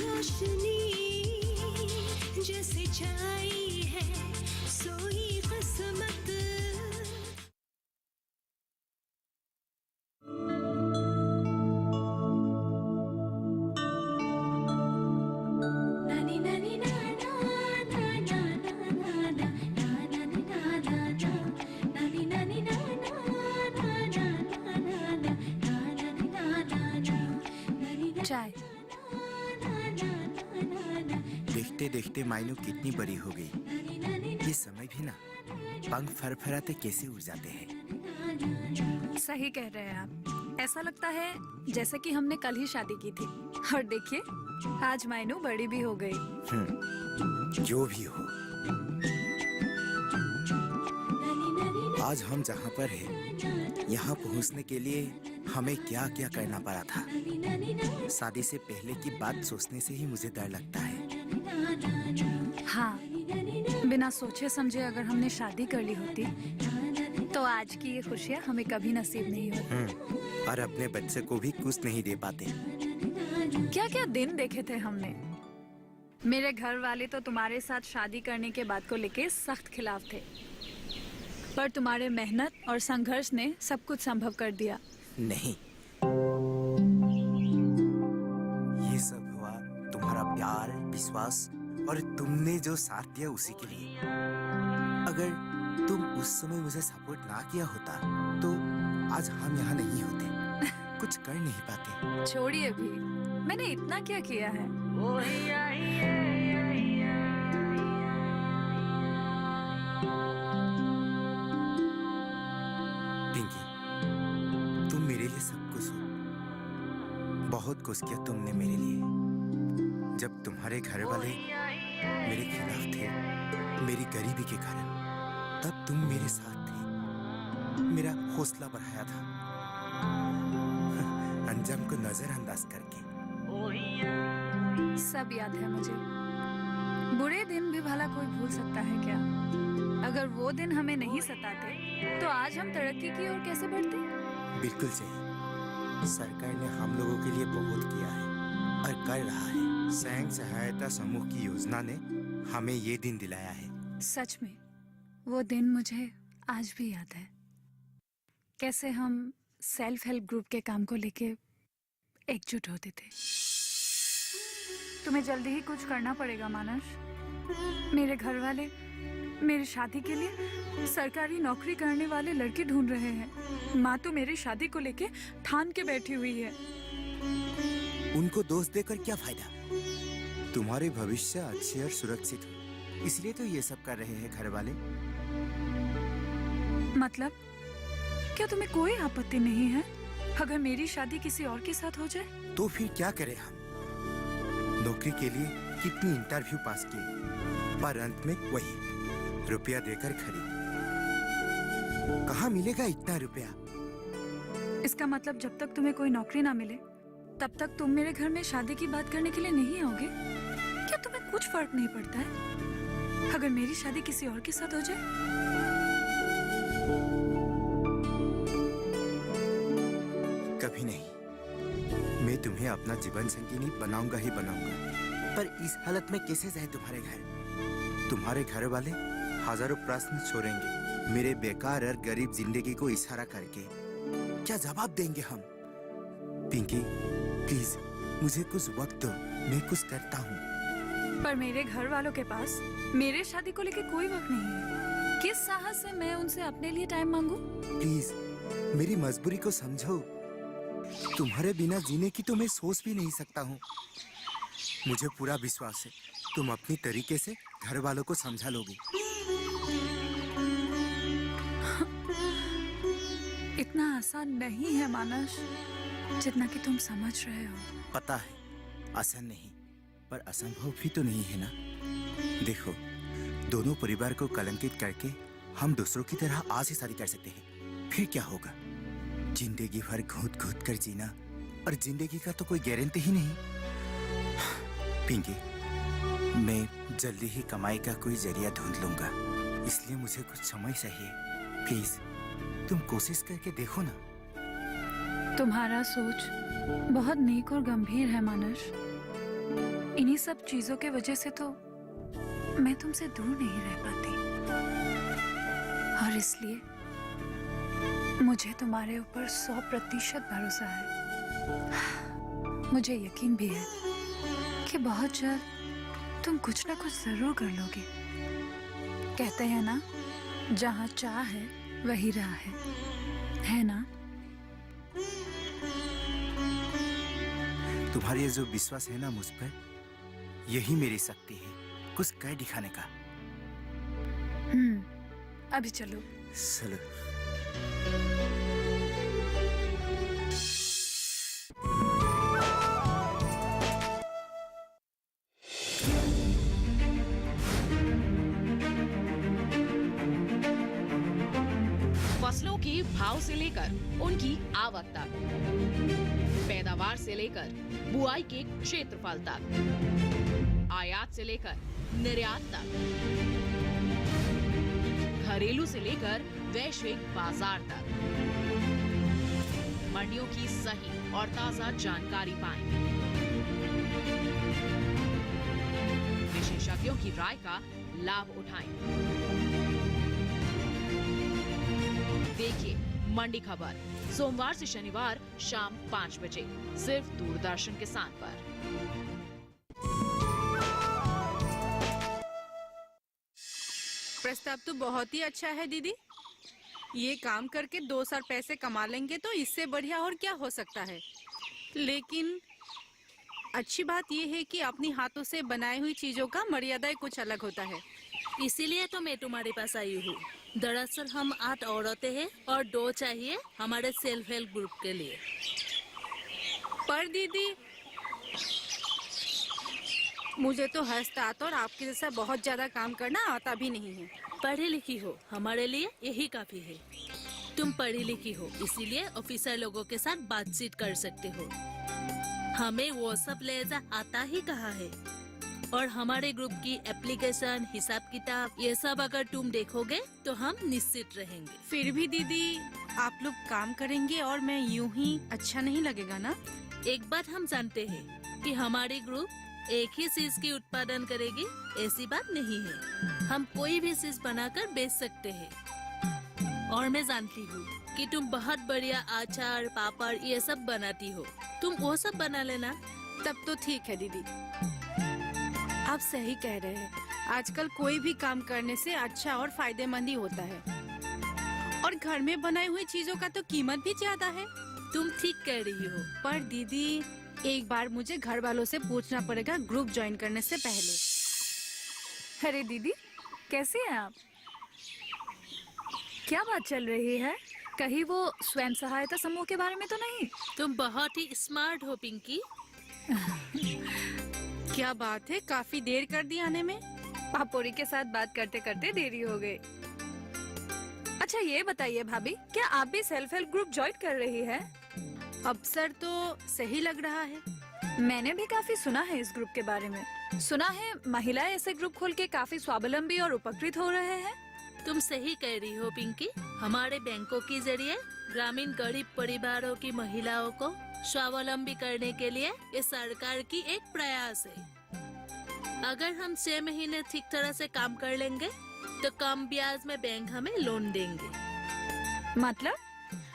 रोशनी जैसे छाई है सोई किस्मत। नानी नानी ना ना ना ना ना ना ना नानी ना ना ना नानी नानी ना ना ना ना ना ना नानी ना ना चाय। देखते देखते मायनू कितनी बड़ी हो गई। ये समय भी ना पंख फरफराते कैसे उड़ जाते हैं। सही कह रहे हैं आप। ऐसा लगता है जैसे कि हमने कल ही शादी की थी। और देखिए आज मायनू बड़ी भी हो गई। जो भी हो, आज हम जहाँ पर हैं, यहाँ पहुँचने के लिए हमें क्या क्या करना पड़ा था। शादी से पहले की बात सोचने से ही मुझे डर लगता है। हाँ, बिना सोचे समझे अगर हमने शादी कर ली होती तो आज की ये खुशियाँ हमें कभी नसीब नहीं होती। और अपने बच्चे को भी कुछ नहीं दे पाते। क्या क्या दिन देखे थे हमने। मेरे घर वाले तो तुम्हारे साथ शादी करने के बात को लेके सख्त खिलाफ थे, पर तुम्हारे मेहनत और संघर्ष ने सब कुछ संभव कर दिया। नहीं, ये सब हुआ तुम्हारा प्यार, विश्वास और तुमने जो साथ दिया उसी के लिए। अगर तुम उस समय मुझे सपोर्ट ना किया होता तो आज हम यहाँ नहीं होते, कुछ कर नहीं पाते। छोड़िए भी, मैंने इतना क्या किया है। पिंकी, तुम मेरे लिए सब कुछ हो। बहुत कुछ किया तुमने मेरे लिए। जब तुम्हारे घर वाले मेरे खिलाफ थे, मेरी गरीबी के कारण, तब तुम मेरे साथ थे, मेरा हौसला बढ़ाया था, अंजाम को नजरअंदाज करके। सब याद है मुझे। बुरे दिन भी भला कोई भूल सकता है क्या? अगर वो दिन हमें नहीं सताते तो आज हम तरक्की की ओर कैसे बढ़ते? बिल्कुल सही। सरकार ने हम लोगों के लिए बहुत किया है और कर रहा है। स्वयं सहायता समूह की योजना ने हमें ये दिन दिलाया है। सच में वो दिन मुझे आज भी याद है। कैसे हम सेल्फ हेल्प ग्रुप के काम को लेके एकजुट होते थे। तुम्हें जल्दी ही कुछ करना पड़ेगा मानस। मेरे घर वाले मेरी शादी के लिए सरकारी नौकरी करने वाले लड़के ढूंढ रहे हैं। माँ तो मेरी शादी को लेके ठान के बैठी हुई है। उनको दोष देकर क्या फायदा? तुम्हारे भविष्य अच्छे और सुरक्षित हो, इसलिए तो ये सब कर रहे हैं घर वाले। मतलब क्या तुम्हें कोई आपत्ति नहीं है अगर मेरी शादी किसी और के साथ हो जाए? तो फिर क्या करें हम? नौकरी के लिए कितनी इंटरव्यू पास किए, पर अंत में वही रुपया देकर खरीद। कहाँ मिलेगा इतना रुपया? इसका मतलब जब तक तुम्हें कोई नौकरी ना मिले तब तक तुम मेरे घर में शादी की बात करने के लिए नहीं आओगे? क्या तुम्हें कुछ फर्क नहीं पड़ता है अगर मेरी शादी किसी और के साथ हो जाए? कभी नहीं। मैं तुम्हें अपना जीवन संगिनी बनाऊंगा ही बनाऊंगा, पर इस हालत में कैसे जाए तुम्हारे घर? तुम्हारे घर वाले हजारों प्रश्न छोड़ेंगे मेरे बेकार और गरीब जिंदगी को इशारा करके। क्या जवाब देंगे हम? पिंकी प्लीज मुझे कुछ वक्त दो, मैं कुछ करता हूँ। पर मेरे घर वालों के पास मेरे शादी को लेके कोई वक्त नहीं है। किस साहस से मैं उनसे अपने लिए टाइम मांगू? प्लीज मेरी मजबूरी को समझो। तुम्हारे बिना जीने की तो मैं सोच भी नहीं सकता हूँ। मुझे पूरा विश्वास है तुम अपनी तरीके से घर वालों को समझा लोगी। इतना आसान नहीं है मानस जितना कि तुम समझ रहे हो। पता है, आसान नहीं, पर असंभव भी तो नहीं है ना। देखो, दोनों परिवार को कलंकित करके हम दूसरों की तरह आज ही शादी कर सकते हैं। फिर क्या होगा? जिंदगी भर घूट घूट कर जीना, और जिंदगी का तो कोई गारंटी ही नहीं। पिंकी, मैं जल्दी ही कमाई का कोई जरिया ढूंढ लूंगा, इसलिए मुझे कुछ समय चाहिए। प्लीज तुम कोशिश करके देखो ना। तुम्हारा सोच बहुत नेक और गंभीर है मानस। इन्हीं सब चीजों के वजह से तो मैं तुमसे दूर नहीं रह पाती, और इसलिए मुझे तुम्हारे ऊपर 100% भरोसा है। मुझे यकीन भी है कि बहुत जल्द तुम कुछ ना कुछ जरूर कर लोगे। कहते हैं ना, जहाँ चाह है वही राह है ना? तुम्हारी ये जो विश्वास है ना मुझ पर, यही मेरी शक्ति है कुछ कर दिखाने का। अभी चलो। चलो। फसलों के भाव से लेकर उनकी आवक तक, पैदावार से लेकर बुआई के क्षेत्रफल तक, आयात से लेकर निर्यात तक, घरेलू से लेकर वैश्विक बाजार तक, मंडियों की सही और ताजा जानकारी पाएं। विशेषज्ञों की राय का लाभ उठाएं। देखिए मंडी खबर सोमवार से शनिवार शाम 5 बजे सिर्फ दूरदर्शन किसान पर। प्रस्ताव तो बहुत ही अच्छा है दीदी। ये काम करके 2 साल पैसे कमा लेंगे तो इससे बढ़िया और क्या हो सकता है। लेकिन अच्छी बात ये है कि अपनी हाथों से बनाई हुई चीजों का मर्यादा कुछ अलग होता है। इसीलिए तो मैं तुम्हारे पास आई हूँ। दरअसल हम 8 औरतें हैं और 2 चाहिए हमारे सेल्फ हेल्प ग्रुप के लिए। पर दीदी, मुझे तो हस्तात और आपके जैसा बहुत ज्यादा काम करना आता भी नहीं है। पढ़ी लिखी हो, हमारे लिए यही काफी है। तुम पढ़ी लिखी हो, इसीलिए ऑफिसर लोगों के साथ बातचीत कर सकते हो। हमें वो सब लेजा आता ही कहाँ है। और हमारे ग्रुप की एप्लीकेशन, हिसाब किताब, ये सब अगर तुम देखोगे तो हम निश्चित रहेंगे। फिर भी दीदी, आप लोग काम करेंगे और मैं यूं ही अच्छा नहीं लगेगा ना? एक बात हम जानते हैं कि हमारी ग्रुप एक ही चीज की उत्पादन करेगी, ऐसी बात नहीं है। हम कोई भी चीज बनाकर बेच सकते हैं। और मैं जानती हूँ कि तुम बहुत बढ़िया अचार, पापड़ ये सब बनाती हो। तुम वो सब बना लेना। तब तो ठीक है दीदी, आप सही कह रहे हैं। आजकल कोई भी काम करने से अच्छा और फायदेमंद ही होता है। और घर में बनाई हुई चीजों का तो कीमत भी ज्यादा है। तुम ठीक कह रही हो। पर दीदी, एक बार मुझे घर वालों से पूछना पड़ेगा ग्रुप ज्वाइन करने से पहले। अरे दीदी, कैसी हैं आप? क्या बात चल रही है? कहीं वो स्वयं सहायता समूह के बारे में तो नहीं? तुम बहुत ही स्मार्ट हो पिंकी। क्या बात है, काफी देर कर दी आने में। पापोरी के साथ बात करते करते देरी हो गई। अच्छा ये बताइए भाभी, क्या आप भी सेल्फ हेल्प ग्रुप ज्वाइन कर रही है? अवसर तो सही लग रहा है। मैंने भी काफी सुना है इस ग्रुप के बारे में। सुना है महिलाएं ऐसे ग्रुप खोल के काफी स्वावलंबी और उपकृत हो रहे हैं। तुम सही कह रही हो पिंकी। हमारे बैंकों के जरिए ग्रामीण गरीब परिवारों की महिलाओं को स्वावलंबी करने के लिए ये सरकार की एक प्रयास है। अगर हम 6 महीने ठीक तरह से काम कर लेंगे तो कम ब्याज में बैंक हमें लोन देंगे।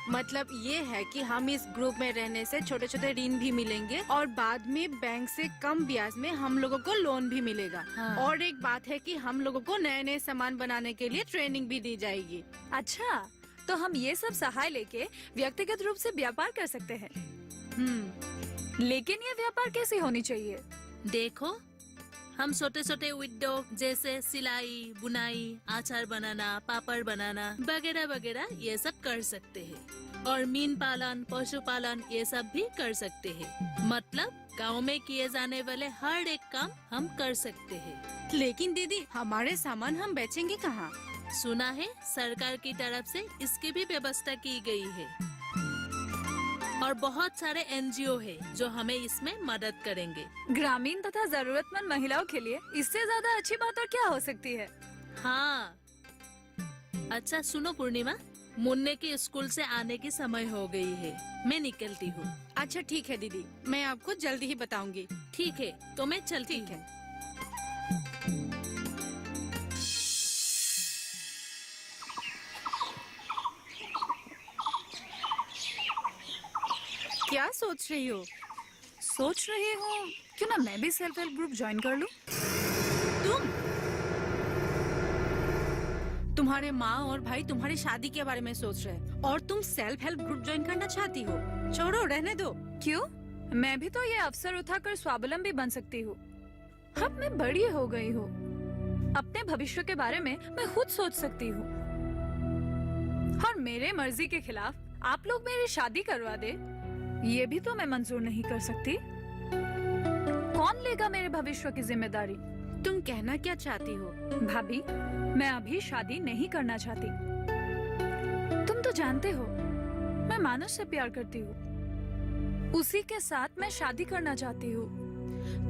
मतलब ये है कि हम इस ग्रुप में रहने से छोटे छोटे ऋण भी मिलेंगे और बाद में बैंक से कम ब्याज में हम लोगों को लोन भी मिलेगा। हाँ। और एक बात है कि हम लोगों को नए नए सामान बनाने के लिए ट्रेनिंग भी दी जाएगी। अच्छा, तो हम ये सब सहाय लेके व्यक्तिगत रूप से व्यापार कर सकते हैं। लेकिन ये व्यापार कैसी होनी चाहिए? देखो, हम छोटे छोटे उद्योग जैसे सिलाई, बुनाई, अचार बनाना, पापड़ बनाना वगैरह वगैरह ये सब कर सकते हैं। और मीन पालन, पशुपालन ये सब भी कर सकते हैं। मतलब गांव में किए जाने वाले हर एक काम हम कर सकते हैं। लेकिन दीदी, हमारे सामान हम बेचेंगे कहाँ? सुना है सरकार की तरफ से इसकी भी व्यवस्था की गई है और बहुत सारे एनजीओ है जो हमें इसमें मदद करेंगे। ग्रामीण तथा जरूरतमंद महिलाओं के लिए इससे ज्यादा अच्छी बात और क्या हो सकती है? हाँ, अच्छा सुनो पूर्णिमा, मुन्ने के स्कूल से आने की समय हो गई है, मैं निकलती हूँ। अच्छा ठीक है दीदी, मैं आपको जल्दी ही बताऊंगी। ठीक है, तो मैं चलती ठीक हूँ। है। क्या सोच रही हो? सोच रही हूँ क्यों ना मैं भी सेल्फ हेल्प ग्रुप ज्वाइन कर लूँ। तुम्हारे माँ और भाई तुम्हारी शादी के बारे में सोच रहे हैं और तुम सेल्फ हेल्प ग्रुप ज्वाइन करना चाहती हो? छोड़ो, रहने दो। क्यों? मैं भी तो ये अवसर उठाकर स्वावलंबी बन सकती हूँ। अब मैं बड़ी हो गई हूँ, अपने भविष्य के बारे में मैं खुद सोच सकती हूँ और मेरे मर्जी के खिलाफ आप लोग मेरी शादी करवा दे, ये भी तो मैं मंजूर नहीं कर सकती। कौन लेगा मेरे भविष्य की जिम्मेदारी? तुम कहना क्या चाहती हो? भाभी, मैं अभी शादी नहीं करना चाहती। तुम तो जानते हो मैं मानस से प्यार करती हूँ, उसी के साथ मैं शादी करना चाहती हूँ।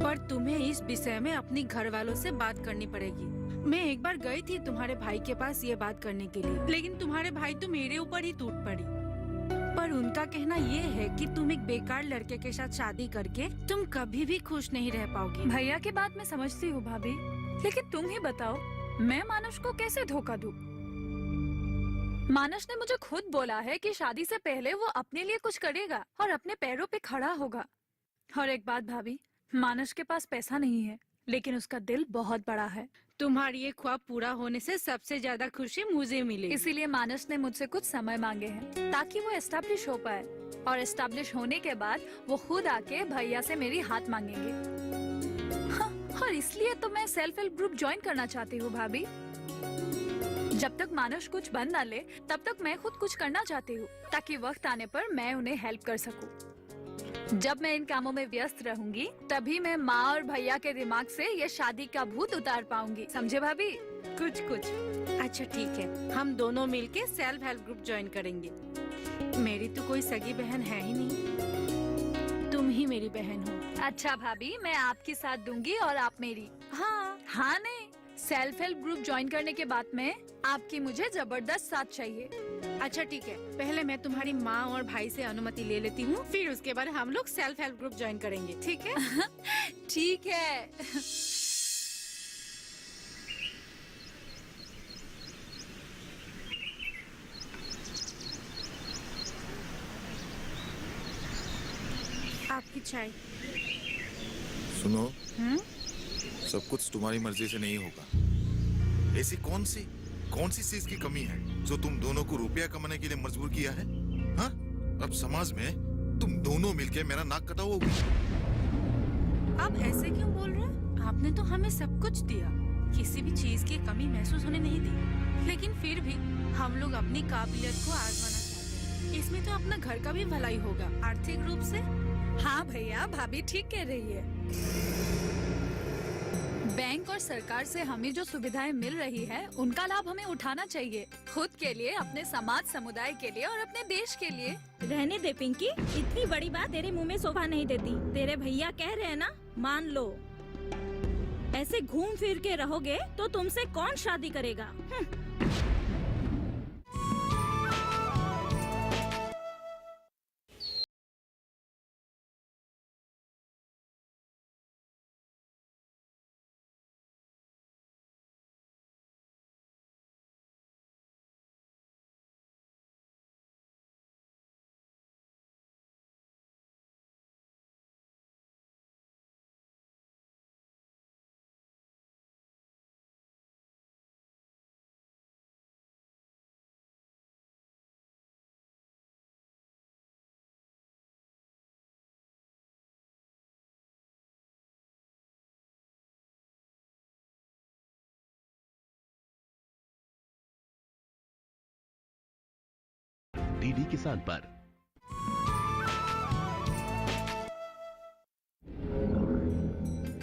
पर तुम्हें इस विषय में अपनी घर वालों से बात करनी पड़ेगी। मैं एक बार गई थी तुम्हारे भाई के पास ये बात करने के लिए, लेकिन तुम्हारे भाई तो मेरे ऊपर ही टूट पड़ी। पर उनका कहना ये है कि तुम एक बेकार लड़के के साथ शादी करके तुम कभी भी खुश नहीं रह पाओगी। भैया की बात मैं समझती हूँ भाभी, लेकिन तुम ही बताओ मैं मानस को कैसे धोखा दूँ? मानस ने मुझे खुद बोला है कि शादी से पहले वो अपने लिए कुछ करेगा और अपने पैरों पे खड़ा होगा। और एक बात भाभी, मानस के पास पैसा नहीं है, लेकिन उसका दिल बहुत बड़ा है। तुम्हारी ये ख्वाब पूरा होने से सबसे ज्यादा खुशी मुझे मिलेगी। इसीलिए मानस ने मुझसे कुछ समय मांगे हैं ताकि वो एस्टेब्लिश हो पाए, और एस्टेब्लिश होने के बाद वो खुद आके भैया से मेरी हाथ मांगेंगे। हाँ, और इसलिए तो मैं सेल्फ हेल्प ग्रुप ज्वाइन करना चाहती हूँ भाभी। जब तक मानस कुछ बन ना ले तब तक मैं खुद कुछ करना चाहती हूँ, ताकि वक्त आने पर मैं उन्हें हेल्प कर सकूँ। जब मैं इन कामों में व्यस्त रहूंगी तभी मैं माँ और भैया के दिमाग से ये शादी का भूत उतार पाऊंगी, समझे भाभी? कुछ कुछ। अच्छा ठीक है, हम दोनों मिलके सेल्फ हेल्प ग्रुप ज्वाइन करेंगे। मेरी तो कोई सगी बहन है ही नहीं, तुम ही मेरी बहन हो। अच्छा भाभी, मैं आपकी साथ दूंगी और आप मेरी। हाँ। हाँ नहीं, सेल्फ हेल्प ग्रुप ज्वाइन करने के बाद में आपकी मुझे जबरदस्त साथ चाहिए। अच्छा ठीक है, पहले मैं तुम्हारी माँ और भाई से अनुमति ले लेती हूँ, फिर उसके बाद हम लोग सेल्फ हेल्प ग्रुप ज्वाइन करेंगे, ठीक है? ठीक है। आपकी चाय। सुनो, सब कुछ तुम्हारी मर्जी से नहीं होगा। ऐसी कौन सी चीज की कमी है जो तुम दोनों को रुपया कमाने के लिए मजबूर किया है? हाँ? अब समाज में तुम दोनों मिलके मेरा नाक कटाओगे। आप ऐसे क्यों बोल रहे हैं? आपने तो हमें सब कुछ दिया, किसी भी चीज की कमी महसूस होने नहीं दी, लेकिन फिर भी हम लोग अपनी काबिलियत को आजमाना चाहते हैं। इसमें तो अपना घर का भी भलाई होगा आर्थिक रूप से। हाँ भैया, भाभी ठीक कह रही है। बैंक और सरकार से हमें जो सुविधाएं मिल रही है उनका लाभ हमें उठाना चाहिए, खुद के लिए, अपने समाज समुदाय के लिए और अपने देश के लिए। रहने दे पिंकी, इतनी बड़ी बात तेरे मुंह में शोभा नहीं देती। तेरे भैया कह रहे हैं ना, मान लो। ऐसे घूम फिर के रहोगे तो तुमसे कौन शादी करेगा? डीडी किसान पर।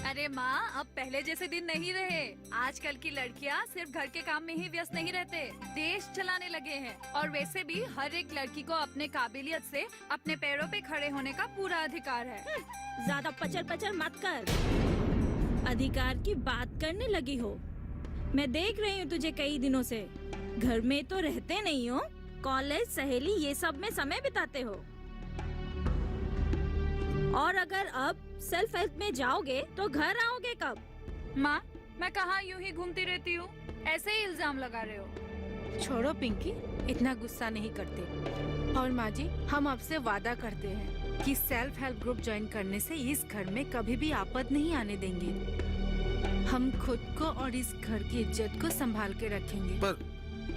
अरे माँ, अब पहले जैसे दिन नहीं रहे। आजकल की लड़कियाँ सिर्फ घर के काम में ही व्यस्त नहीं रहते, देश चलाने लगे हैं। और वैसे भी हर एक लड़की को अपने काबिलियत से अपने पैरों पे खड़े होने का पूरा अधिकार है। ज्यादा पचर पचर मत कर। अधिकार की बात करने लगी हो। मैं देख रही हूँ तुझे कई दिनों से। घर में तो रहते नहीं हो, कॉलेज, सहेली ये सब में समय बिताते हो। और अगर अब सेल्फ हेल्प में जाओगे तो घर आओगे कब? माँ, मैं कहाँ यूं ही घूमती रहती हूँ, ऐसे ही इल्जाम लगा रहे हो। छोड़ो पिंकी, इतना गुस्सा नहीं करते। और माँ जी, हम आपसे वादा करते हैं कि सेल्फ हेल्प ग्रुप ज्वाइन करने से इस घर में कभी भी आपद नहीं आने देंगे। हम खुद को और इस घर की इज्जत को संभाल के रखेंगे। पर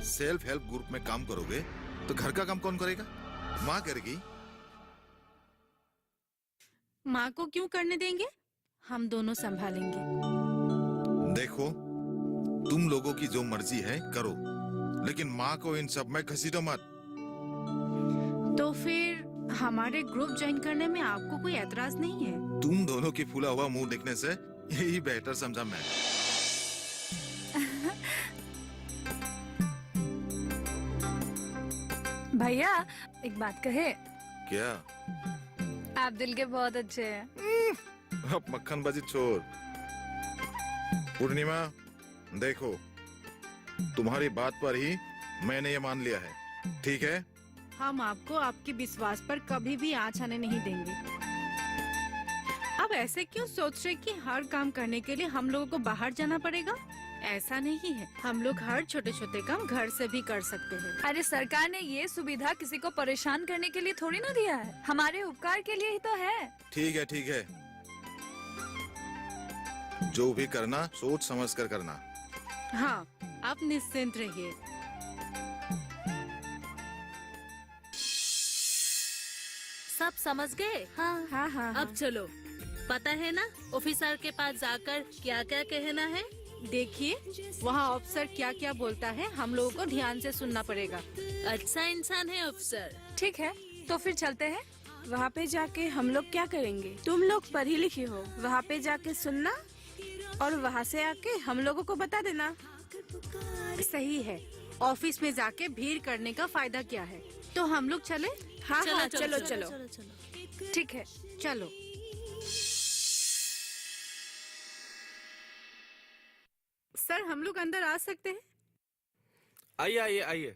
सेल्फ हेल्प ग्रुप में काम करोगे तो घर का काम कौन करेगा? माँ करेगी। माँ को क्यों करने देंगे? हम दोनों संभालेंगे। देखो, तुम लोगों की जो मर्जी है करो, लेकिन माँ को इन सब में घसीटो मत। तो फिर हमारे ग्रुप ज्वाइन करने में आपको कोई एतराज नहीं है? तुम दोनों की फूला हुआ मुंह देखने से यही बेहतर समझा मैं। भैया, एक बात कहे? क्या? आप दिल के बहुत अच्छे हैं। अब मक्खनबाजी छोड़। पूर्णिमा, देखो, तुम्हारी बात पर ही मैंने ये मान लिया है, ठीक है? हम आपको आपके विश्वास पर कभी भी आँच आने नहीं देंगे। अब ऐसे क्यों सोच रहे कि हर काम करने के लिए हम लोगों को बाहर जाना पड़ेगा? ऐसा नहीं है, हम लोग हर छोटे छोटे काम घर से भी कर सकते हैं। अरे सरकार ने ये सुविधा किसी को परेशान करने के लिए थोड़ी ना दिया है, हमारे उपकार के लिए ही तो है। ठीक है, ठीक है। जो भी करना सोच समझ कर करना। हाँ, आप निश्चिंत रहिए। सब समझ गए? हाँ हाँ हाँ। अब चलो, पता है ना ऑफिसर के पास जाकर क्या क्या कहना है? देखिए, वहाँ अफसर क्या क्या बोलता है, हम लोगों को ध्यान से सुनना पड़ेगा। अच्छा इंसान है अफसर। ठीक है, तो फिर चलते हैं। वहाँ पे जाके हम लोग क्या करेंगे? तुम लोग पढ़ी लिखी हो, वहाँ पे जाके सुनना और वहाँ से आके हम लोगों को बता देना। सही है, ऑफिस में जाके भीड़ करने का फायदा क्या है? तो हम लोग चले? हाँ चलो हाँ, चलो चलो चलो। ठीक है। चलो। सर, हम लोग अंदर आ सकते हैं? आइए आइए आइए।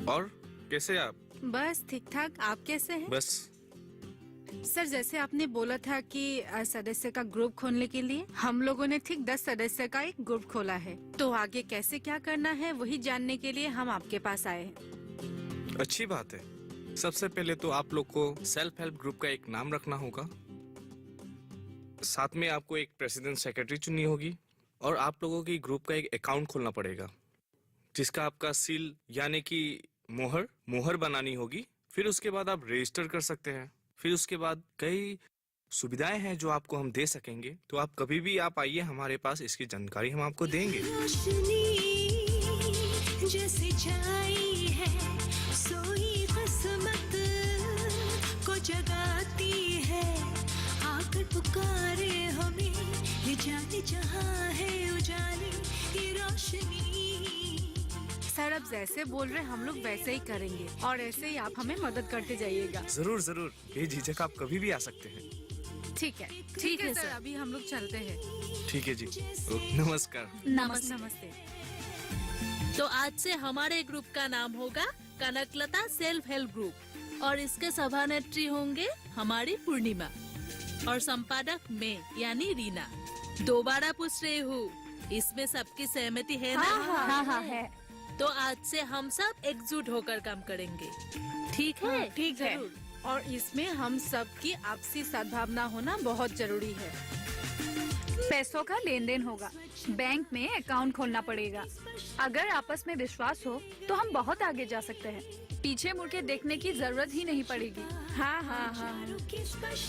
और कैसे आप? बस ठीक ठाक। आप कैसे हैं? बस। सर, जैसे आपने बोला था कि सदस्य का ग्रुप खोलने के लिए, हम लोगों ने ठीक 10 सदस्य का एक ग्रुप खोला है। तो आगे कैसे क्या करना है वही जानने के लिए हम आपके पास आए हैं। अच्छी बात है। सबसे पहले तो आप लोग को सेल्फ हेल्प ग्रुप का एक नाम रखना होगा, साथ में आपको एक प्रेसिडेंट सेक्रेटरी चुननी होगी और आप लोगों की ग्रुप का एक अकाउंट खोलना पड़ेगा जिसका आपका सील यानी कि मोहर बनानी होगी। फिर उसके बाद आप रजिस्टर कर सकते हैं। फिर उसके बाद कई सुविधाएं हैं जो आपको हम दे सकेंगे। तो आप कभी भी आप आइए हमारे पास, इसकी जानकारी हम आपको देंगे। जैसे छाई है सोई किस्मत को जगाती है, आकर पुकारे हमें, ये जाने जहां है उजाले की रोशनी। सर, अब जैसे बोल रहे हम लोग वैसे ही करेंगे और ऐसे ही आप हमें मदद करते जाइएगा। जरूर जरूर, बेझिझक आप कभी भी आ सकते हैं। ठीक है, ठीक है सर। अभी हम लोग चलते हैं। ठीक है जी, नमस्कार। नमस्ते। तो आज से हमारे ग्रुप का नाम होगा कनकलता सेल्फ हेल्प ग्रुप और इसके सभानेत्री होंगे हमारी पूर्णिमा और संपादक मैं यानी रीना। दोबारा पूछ रही हूँ, इसमें सबकी सहमति है ना? हाँ हाँ है। तो आज से हम सब एकजुट होकर काम करेंगे, ठीक है? ठीक है। और इसमें हम सब की आपसी सद्भावना होना बहुत जरूरी है। पैसों का लेन देन होगा, बैंक में अकाउंट खोलना पड़ेगा। अगर आपस में विश्वास हो तो हम बहुत आगे जा सकते हैं। पीछे मुड़ के देखने की जरूरत ही नहीं पड़ेगी। हाँ हाँ हाँ,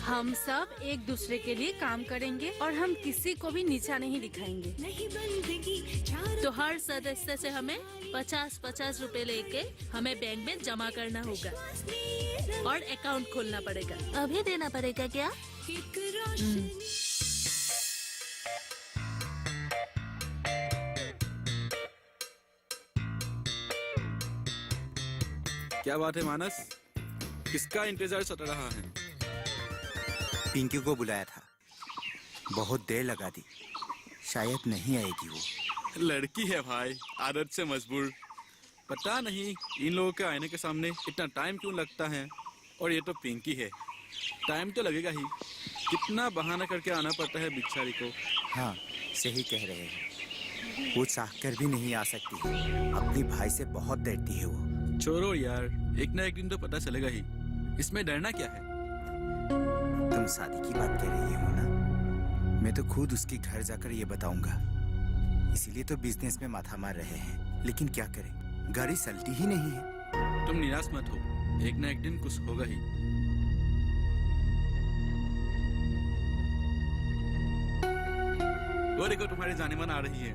हम सब एक दूसरे के लिए काम करेंगे और हम किसी को भी नीचा नहीं दिखाएंगे। तो हर सदस्य से हमें 50-50 रुपए लेके हमें बैंक में जमा करना होगा और अकाउंट खोलना पड़ेगा। अभी देना पड़ेगा क्या? क्या बात है मानस, किसका इंतजार चल रहा है? पिंकी को बुलाया था, बहुत देर लगा दी, शायद नहीं आएगी वो। लड़की है भाई, आदत से मजबूर। पता नहीं इन लोगों के आने के सामने इतना टाइम क्यों लगता है। और ये तो पिंकी है, टाइम तो लगेगा ही, कितना बहाना करके आना पड़ता है बिचारी को। हाँ सही कह रहे हैं, वो चाह कर भी नहीं आ सकती है, अपनी भाई से बहुत डरती है वो। छोड़ो यार, एक ना एक दिन तो पता चलेगा ही, इसमें डरना क्या है। तुम शादी की बात कर रही हो ना, मैं तो खुद उसके घर जाकर ये बताऊंगा। इसीलिए तो बिजनेस में माथा मार रहे हैं, लेकिन क्या करें, गाड़ी चलती ही नहीं है। तुम निराश मत हो, एक ना एक दिन कुछ होगा ही। वो देखो तुम्हारी जाने मन आ रही है।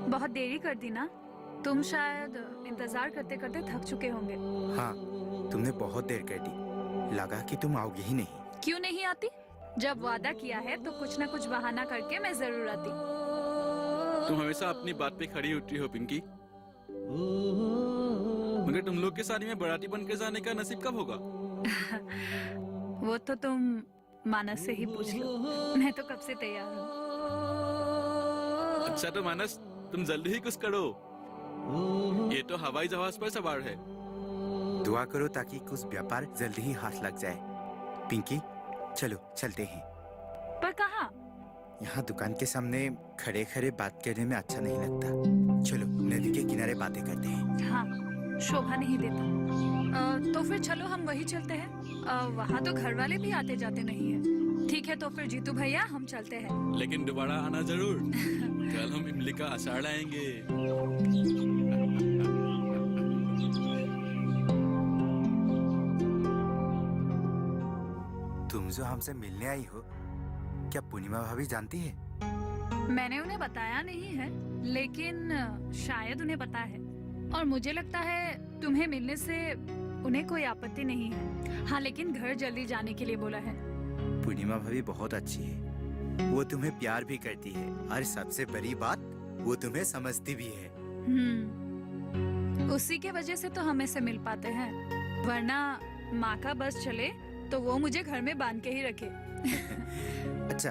बहुत देरी कर दी ना, तुम शायद इंतजार करते करते थक चुके होंगे। हाँ तुमने बहुत देर कर दी, लगा कि तुम आओगी ही नहीं। क्यों नहीं आती? जब वादा किया है तो कुछ ना कुछ बहाना करके मैं जरूर आती। तुम हमेशा अपनी बात पे खड़ी उतरी हो पिंकी, मगर तुम लोग के शादी में बाराती बनकर जाने का नसीब कब होगा? वो तो तुम मानस से ही पूछ लो, मैं तो कब से तैयार हूँ। अच्छा तो मानस, तुम जल्दी ही कुछ करो, ये तो हवाई जहाज पर सवार है। दुआ करो ताकि कुछ व्यापार जल्दी ही हाथ लग जाए। पिंकी चलो चलते हैं। पर कहाँ? यहाँ दुकान के सामने खड़े खड़े बात करने में अच्छा नहीं लगता। चलो नदी के किनारे बातें करते हैं। हाँ शोभा नहीं देता। तो फिर चलो हम वही चलते हैं। वहाँ तो घर वाले भी आते जाते नहीं है। ठीक है तो फिर जीतू भैया हम चलते हैं। लेकिन दोबारा आना जरूर। कल हम इमली का अचार लाएंगे। तुम जो हमसे मिलने आई हो, क्या पूर्णिमा भाभी जानती है? मैंने उन्हें बताया नहीं है, लेकिन शायद उन्हें पता है। और मुझे लगता है तुम्हें मिलने से उन्हें कोई आपत्ति नहीं है। हाँ लेकिन घर जल्दी जाने के लिए बोला है। पूर्णिमा भाभी बहुत अच्छी है, वो तुम्हें प्यार भी करती है और सबसे बड़ी बात वो तुम्हें समझती भी है। उसी के वजह से तो हम ऐसे मिल पाते हैं, वरना माँ का बस चले तो वो मुझे घर में बांध के ही रखे। अच्छा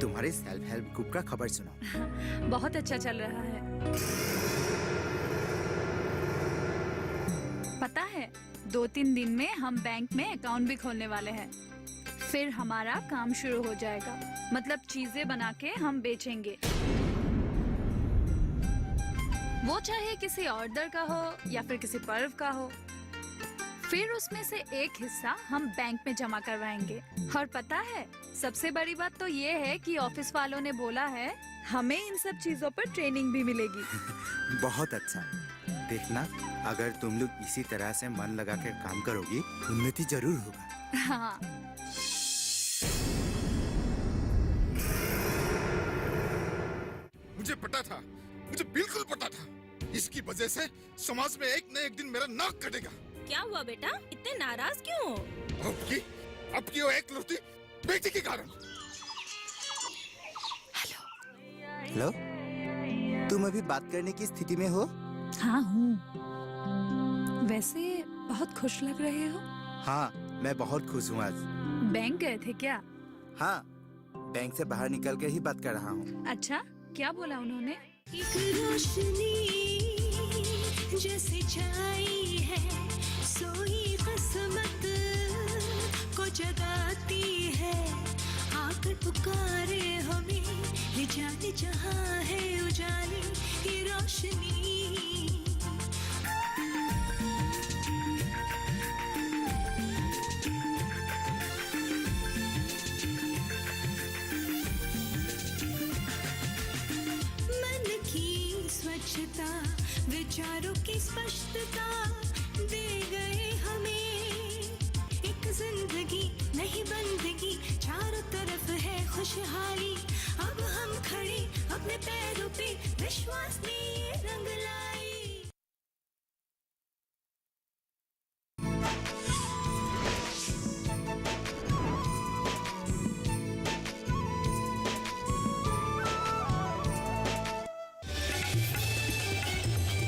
तुम्हारे सेल्फ हेल्प ग्रुप का खबर सुनाओ। बहुत अच्छा चल रहा है। पता है 2-3 दिन में हम बैंक में अकाउंट भी खोलने वाले हैं। फिर हमारा काम शुरू हो जाएगा, मतलब चीजें बना के हम बेचेंगे। वो चाहे किसी ऑर्डर का हो या फिर किसी पर्व का हो। फिर उसमें से एक हिस्सा हम बैंक में जमा करवाएंगे। और पता है सबसे बड़ी बात तो ये है कि ऑफिस वालों ने बोला है हमें इन सब चीजों पर ट्रेनिंग भी मिलेगी। बहुत अच्छा, देखना अगर तुम लोग इसी तरह से मन लगाकर काम करोगी, उन्नति जरूर होगा। हाँ मुझे पता था, मुझे बिल्कुल पता था, इसकी वजह से समाज में एक न एक दिन मेरा नाक कटेगा। क्या हुआ बेटा, इतने नाराज क्यों हो? अब की वो एक लौती बेटी के कारण। हेलो, तुम अभी बात करने की स्थिति में हो? हाँ हूँ। वैसे बहुत खुश लग रहे हो। हाँ मैं बहुत खुश हूँ आज। बैंक गए थे क्या? हाँ बैंक से बाहर निकल कर ही बात कर रहा हूँ। अच्छा क्या बोला उन्होंने? एक रोशनी जैसे छाई है, सोई किस्मत को जगाती है, आकर पुकारे हमें, ले जाने जहाँ है उजाले ये रोशनी। स्वच्छता, विचारों की स्पष्टता दे गए हमें। एक जिंदगी नहीं बंदगी, चारों तरफ है खुशहाली। अब हम खड़े अपने पैरों पे, विश्वास में ये रंग लाए।